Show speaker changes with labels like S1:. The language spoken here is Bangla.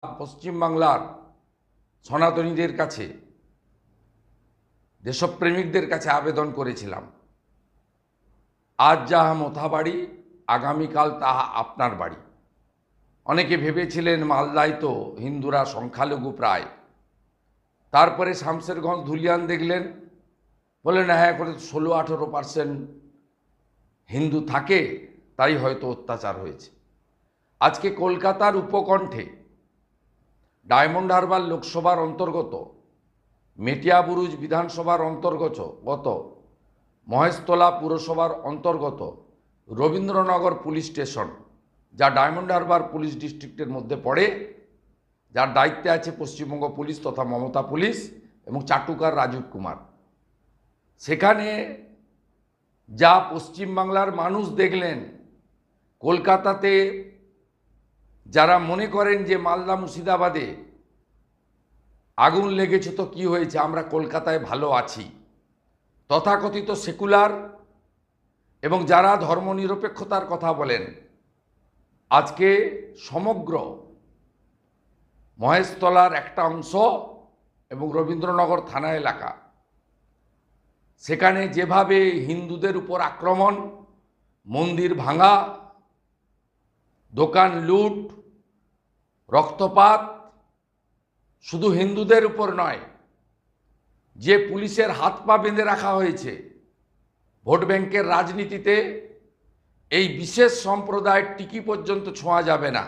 S1: পশ্চিমবাংলার সনাতনীদের কাছে, দেশপ্রেমিকদের কাছে আবেদন করেছিলাম, আজ যাহা মোথা বাড়ি, আগামীকাল তাহা আপনার বাড়ি। অনেকে ভেবেছিলেন মালদায় তো হিন্দুরা সংখ্যালঘু প্রায়, তারপরে শামসেরগঞ্জ ধুলিয়ান দেখলেন, বললেন হ্যাঁ করে 16-18% হিন্দু থাকে, তাই হয়তো অত্যাচার হয়েছে। আজকে কলকাতার উপকণ্ঠে ডায়মন্ড হারবার লোকসভার অন্তর্গত, মেটিয়াবুরুজ বিধানসভার অন্তর্গত, মহেশতলা পুরসভার অন্তর্গত রবীন্দ্রনগর পুলিশ স্টেশন, যা ডায়মন্ড হারবার পুলিশ ডিস্ট্রিক্টের মধ্যে পড়ে, যার দায়িত্বে আছে পশ্চিমবঙ্গ পুলিশ তথা মমতা পুলিশ এবং চাটুকার রাজীব কুমার, সেখানে যা পশ্চিমবাংলার মানুষ দেখলেন, কলকাতাতে যারা মনে করেন যে মালদা মুর্শিদাবাদে আগুন লেগেছে তো কি হয়েছে, আমরা কলকাতায় ভালো আছি, তথাকথিত সেকুলার এবং যারা ধর্মনিরপেক্ষতার কথা বলেন, আজকে সমগ্র মহেশতলার একটা অংশ এবং রবীন্দ্রনগর থানা এলাকা, সেখানে যেভাবে হিন্দুদের উপর আক্রমণ, মন্দির ভাঙা, দোকান লুট, রক্তপাত, শুধু হিন্দুদের উপর নয়, যে পুলিশের হাত পা বেঁধে রাখা হয়েছে, ভোট ব্যাংকের রাজনীতিতে এই বিশেষ সম্প্রদায়ের টিকি পর্যন্ত ছোঁয়া যাবে না।